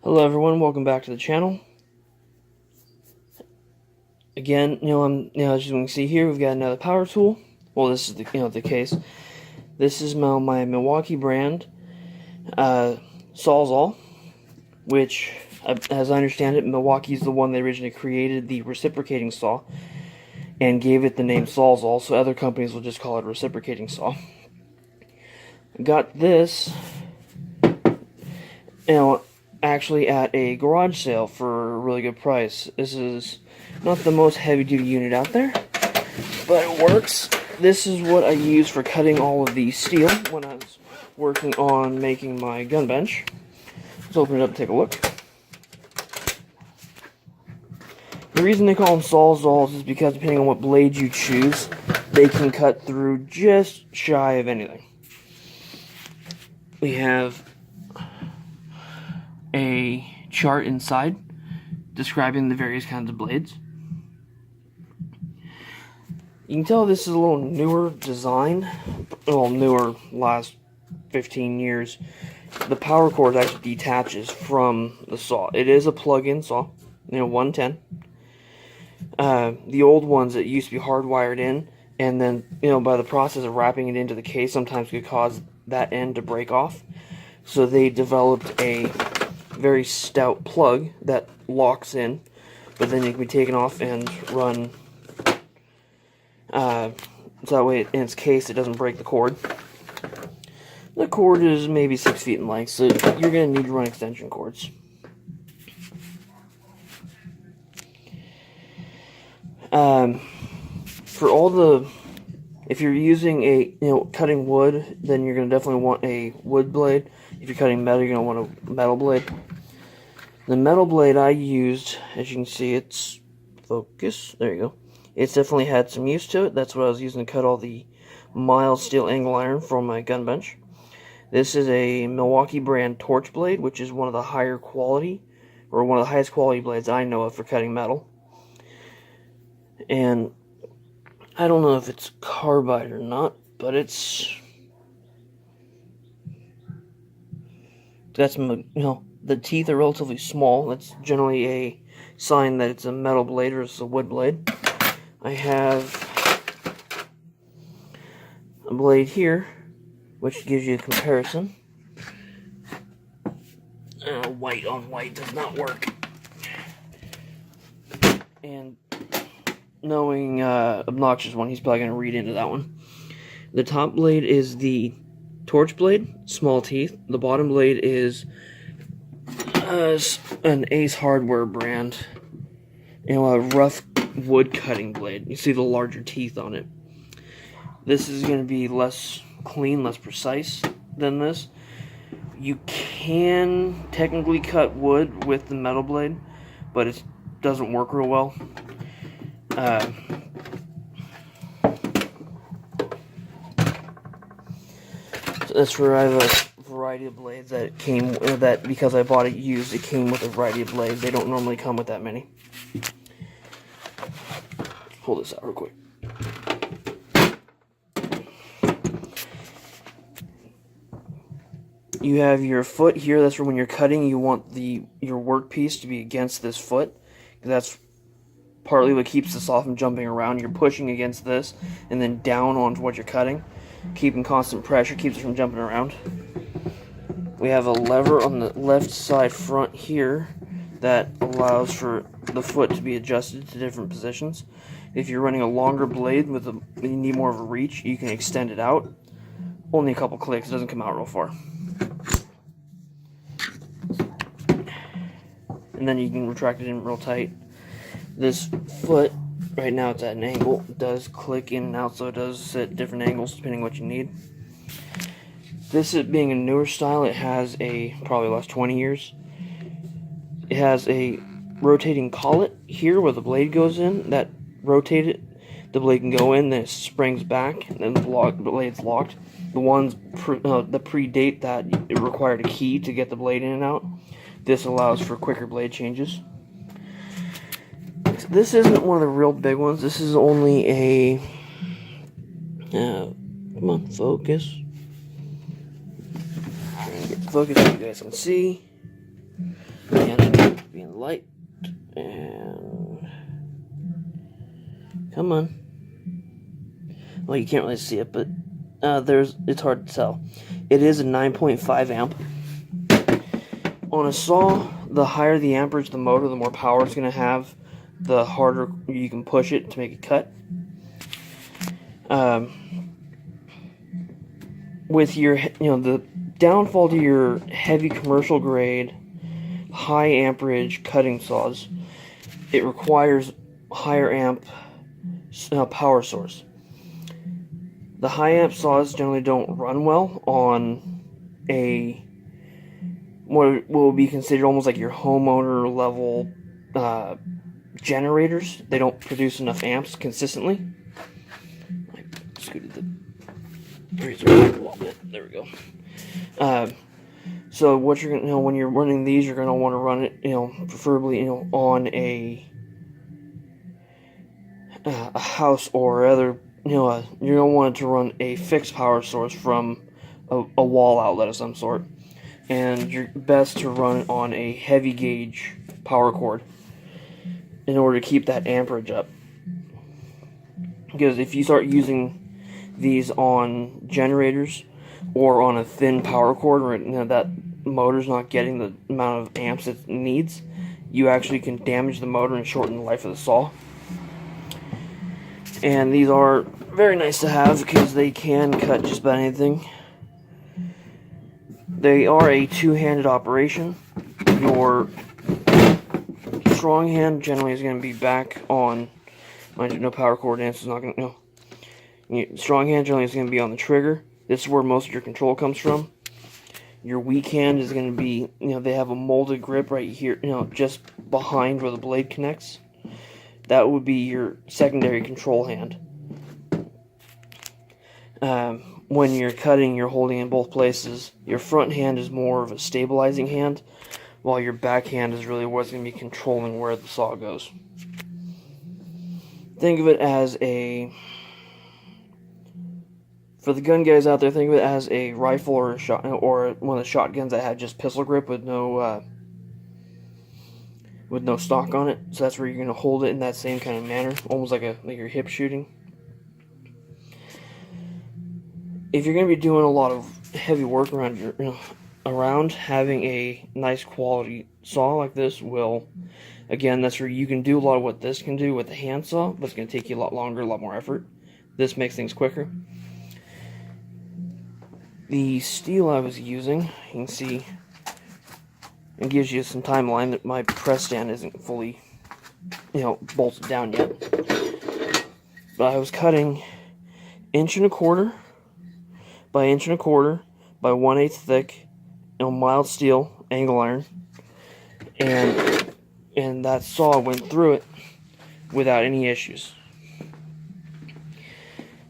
Hello everyone, welcome back to the channel. Again, as you can see here, we've got another power tool. Well, this is the case. This is my Milwaukee brand, Sawzall, which, as I understand it, Milwaukee is the one that originally created the reciprocating saw and gave it the name Sawzall, so other companies will just call it a reciprocating saw. Got this, actually at a garage sale for a really good price. This is not the most heavy-duty unit out there, but it works. This is what I use for cutting all of the steel when I was working on making my gun bench. Let's open it up and take a look. The reason they call them Sawzalls is because depending on what blade you choose, they can cut through just shy of anything. We have a chart inside describing the various kinds of blades. You can tell this is a little newer design. Well, newer, last 15 years. The power cord actually detaches from the saw. It is a plug-in saw, 110. The old ones that used to be hardwired in, and then, by the process of wrapping it into the case, sometimes could cause that end to break off. So they developed a very stout plug that locks in, but then it can be taken off and run, so that way in its case it doesn't break the cord. The cord is maybe 6 feet in length, so you're going to need to run extension cords. For all the, if you're using a, cutting wood, then you're going to definitely want a wood blade. If you're cutting metal, you're going to want a metal blade. The metal blade I used, as you can see, it's focus. There you go. It's definitely had some use to it. That's what I was using to cut all the mild steel angle iron from my gun bench. This is a Milwaukee brand torch blade, which is one of the higher quality, or one of the highest quality blades I know of for cutting metal. And I don't know if it's carbide or not, but that's, the teeth are relatively small. That's generally a sign that it's a metal blade or it's a wood blade. I have a blade here, which gives you a comparison. White on white does not work. And knowing Obnoxious one, he's probably going to read into that one. The top blade is the torch blade, small teeth. The bottom blade is an Ace Hardware brand, a rough wood cutting blade. You see the larger teeth on it. This is going to be less clean, less precise than this. You can technically cut wood with the metal blade, but it doesn't work real well. So that's where I have a variety of blades that came, that because I bought it used, it came with a variety of blades. They don't normally come with that many. Let's pull this out real quick. You have your foot here. That's for when you're cutting, you want your workpiece to be against this foot. That's partly what keeps the saw from jumping around. You're pushing against this and then down onto what you're cutting. Keeping constant pressure keeps it from jumping around. We have a lever on the left side front here that allows for the foot to be adjusted to different positions. If you're running a longer blade you need more of a reach, you can extend it out. Only a couple clicks, it doesn't come out real far. And then you can retract it in real tight. This foot, right now it's at an angle, does click in and out, so it does sit different angles depending on what you need. This is being a newer style, it has probably last 20 years. It has a rotating collet here where the blade goes in, that rotated, the blade can go in, then it springs back, and then the blade's locked. The ones that predate that, it required a key to get the blade in and out. This allows for quicker blade changes. This isn't one of the real big ones. This is only a... come on, focus. Trying to get the focus so you guys can see. and being light, and come on. Well, you can't really see it, but it's hard to tell. It is a 9.5 amp. On a saw, the higher the amperage the motor, the more power it's going to have, the harder you can push it to make it cut. With your, the downfall to your heavy commercial grade, high amperage cutting saws, it requires higher amp power source. The high amp saws generally don't run well on what will be considered almost like your homeowner level generators. They don't produce enough amps consistently. I scooted the razor back a little bit. There we go. So what you're gonna, when you're running these, you're gonna want to run it, preferably, on a house or other, you're gonna want it to run a fixed power source from a wall outlet of some sort, and you're best to run it on a heavy gauge power cord in order to keep that amperage up. Because if you start using these on generators or on a thin power cord where that motor's not getting the amount of amps it needs, you actually can damage the motor and shorten the life of the saw. And these are very nice to have because they can cut just about anything. They are a two-handed operation. Your strong hand generally is going to be back on, mind you, no power cord dance is not going to, strong hand generally is going to be on the trigger. This is where most of your control comes from. Your weak hand is going to be, they have a molded grip right here, just behind where the blade connects. That would be your secondary control hand. When you're cutting, you're holding in both places. Your front hand is more of a stabilizing hand, while your back hand is really what's going to be controlling where the saw goes. Think of it as for the gun guys out there, think of it as a rifle or a shot, or one of the shotguns that had just pistol grip with no stock on it. So that's where you're going to hold it in that same kind of manner, almost like your hip shooting. If you're going to be doing a lot of heavy work around, having a nice quality saw like this will, again, that's where you can do a lot of what this can do with the hand saw, but it's going to take you a lot longer, a lot more effort. This makes things quicker. The steel I was using, you can see, it gives you some timeline that my press stand isn't fully, bolted down yet. But I was cutting 1.25" by 1.25" by 1/8 thick, mild steel angle iron, and that saw went through it without any issues.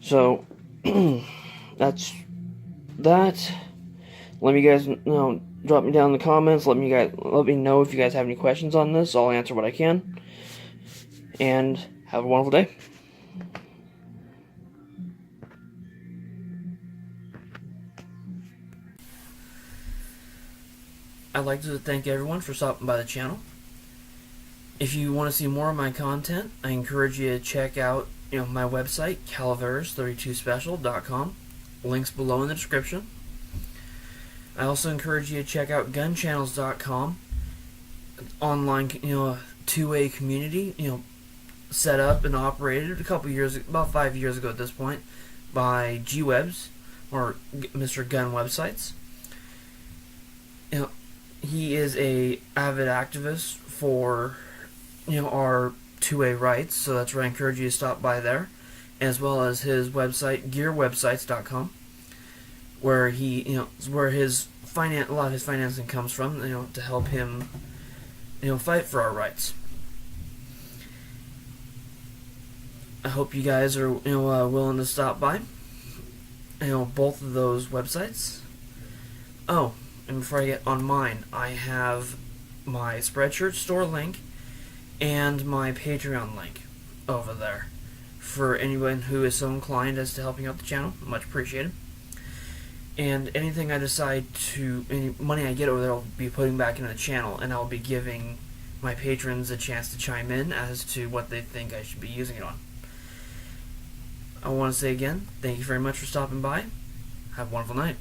So that's that. Let me guys know. Drop me down in the comments. Let me know if you guys have any questions on this. I'll answer what I can. And have a wonderful day. I'd like to thank everyone for stopping by the channel. If you want to see more of my content, I encourage you to check out my website, calaveras32special.com. Links below in the description. I also encourage you to check out gunchannels.com. Online, two-way community, set up and operated about 5 years ago at this point, by G-Webs, or Mr. Gun Websites. He is a avid activist for, our two-way rights, so that's where I encourage you to stop by there, as well as his website, gearwebsites.com, where where a lot of his financing comes from, to help him, fight for our rights. I hope you guys are, willing to stop by, both of those websites. Oh, and before I get on mine, I have my Spreadshirt store link and my Patreon link over there for anyone who is so inclined as to helping out the channel. Much appreciated. And anything I decide to, any money I get over there, I'll be putting back into the channel, and I'll be giving my patrons a chance to chime in as to what they think I should be using it on. I want to say again, thank you very much for stopping by. Have a wonderful night.